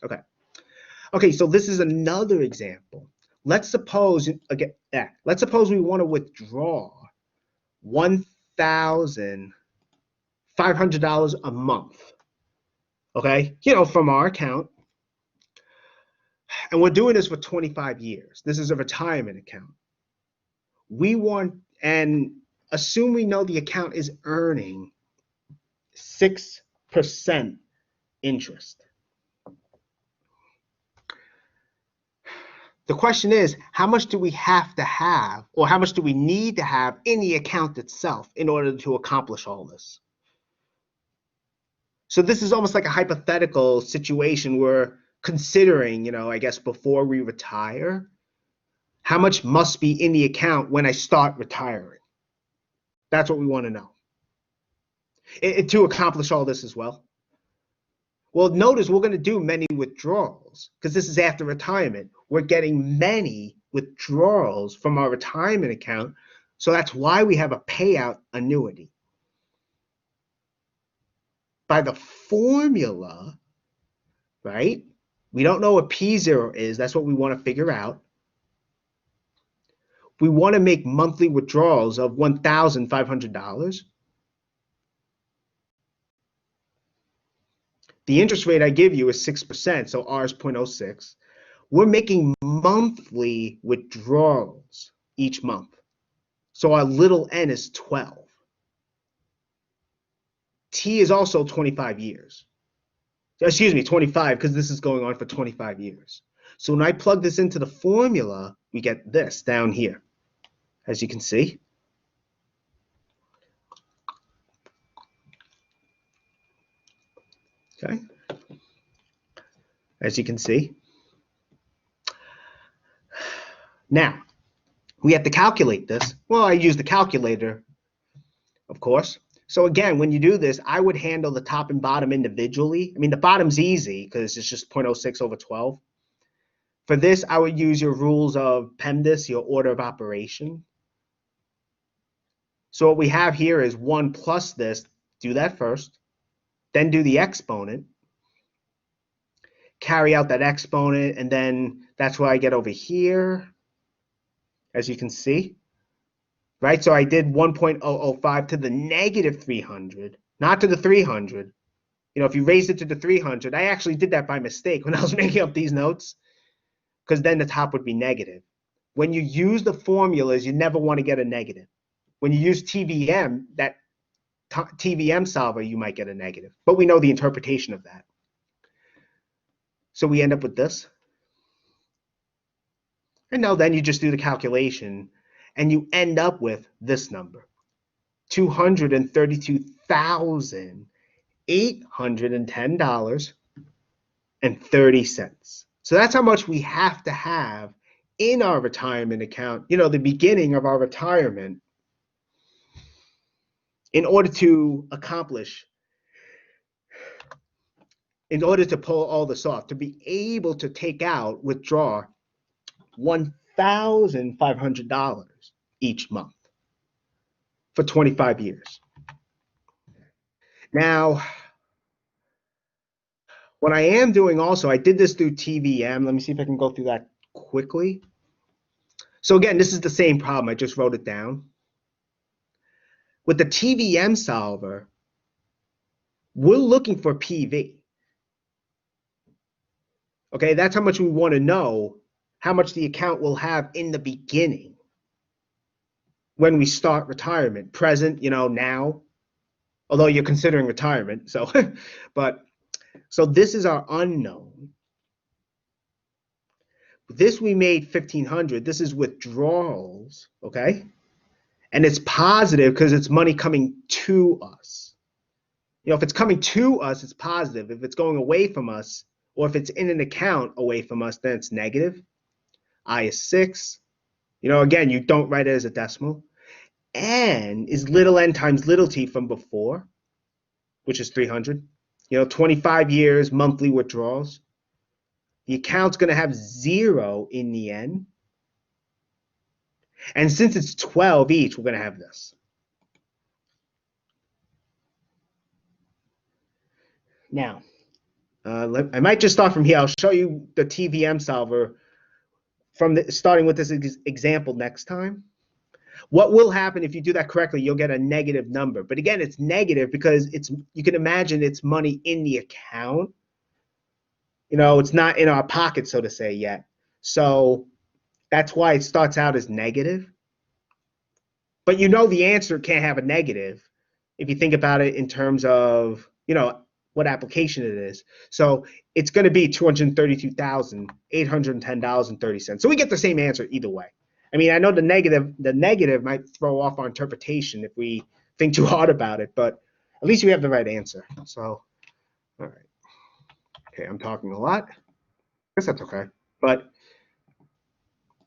Okay. Okay, so this is another example. Let's suppose, again, let's suppose we want to withdraw $1,500 a month, okay, from our account. And we're doing this for 25 years. This is a retirement account. We want, and assume we know the account is earning 6% interest. The question is, how much do we have to have, or how much do we need to have in the account itself in order to accomplish all this? So this is almost like a hypothetical situation we're considering, I guess before we retire, how much must be in the account when I start retiring? That's what we want to know. To accomplish all this as well. Well, notice we're going to do many withdrawals because this is after retirement. We're getting many withdrawals from our retirement account. So that's why we have a payout annuity. By the formula, right? We don't know what P0 is. That's what we want to figure out. We want to make monthly withdrawals of $1,500. The interest rate I give you is 6%, so R is 0.06. We're making monthly withdrawals each month. So our little n is 12. T is also 25 years. Excuse me, 25, because this is going on for 25 years. So when I plug this into the formula, we get this down here, as you can see. Okay. As you can see. Now, we have to calculate this. Well, I use the calculator, of course. So again, when you do this, I would handle the top and bottom individually. I mean, the bottom's easy because it's just 0.06 over 12. For this, I would use your rules of PEMDAS, your order of operation. So what we have here is 1 plus this. Do that first. Then do the exponent. Carry out that exponent, and then that's what I get over here, as you can see. Right, so I did 1.005 to the negative 300, not to the 300. If you raised it to the 300, I actually did that by mistake when I was making up these notes, because then the top would be negative. When you use the formulas, you never want to get a negative. When you use TVM, that Tvm solver, you might get a negative, but we know the interpretation of that. So we end up with this. And now then you just do the calculation, and you end up with this number, $232,810.30. So that's how much we have to have in our retirement account, the beginning of our retirement, in order to pull all this off, to be able to withdraw $1,500 each month for 25 years. Now, what I am doing also, I did this through TVM. Let me see if I can go through that quickly. So again, this is the same problem. I just wrote it down. With the TVM solver, we're looking for PV. Okay, that's how much we want to know, how much the account will have in the beginning when we start retirement, present, now, although you're considering retirement. So, so this is our unknown. This we made 1,500. This is withdrawals, okay? And it's positive because it's money coming to us. If it's coming to us, it's positive. If it's going away from us, or if it's in an account away from us, then it's negative. I is 6. Again, you don't write it as a decimal. N is little n times little t from before, which is 300. 25 years, monthly withdrawals. The account's going to have 0 in the end. And since it's 12 each, we're going to have this. Now, I might just start from here. I'll show you the TVM solver from starting with this example next time. What will happen if you do that correctly, you'll get a negative number. But again, it's negative because you can imagine it's money in the account. It's not in our pocket, so to say, yet. So that's why it starts out as negative. But the answer can't have a negative if you think about it in terms of, what application it is. So it's going to be $232,810.30. So we get the same answer either way. I mean, I know the negative might throw off our interpretation if we think too hard about it, but at least we have the right answer. So, all right. Okay, I'm talking a lot. I guess that's okay. But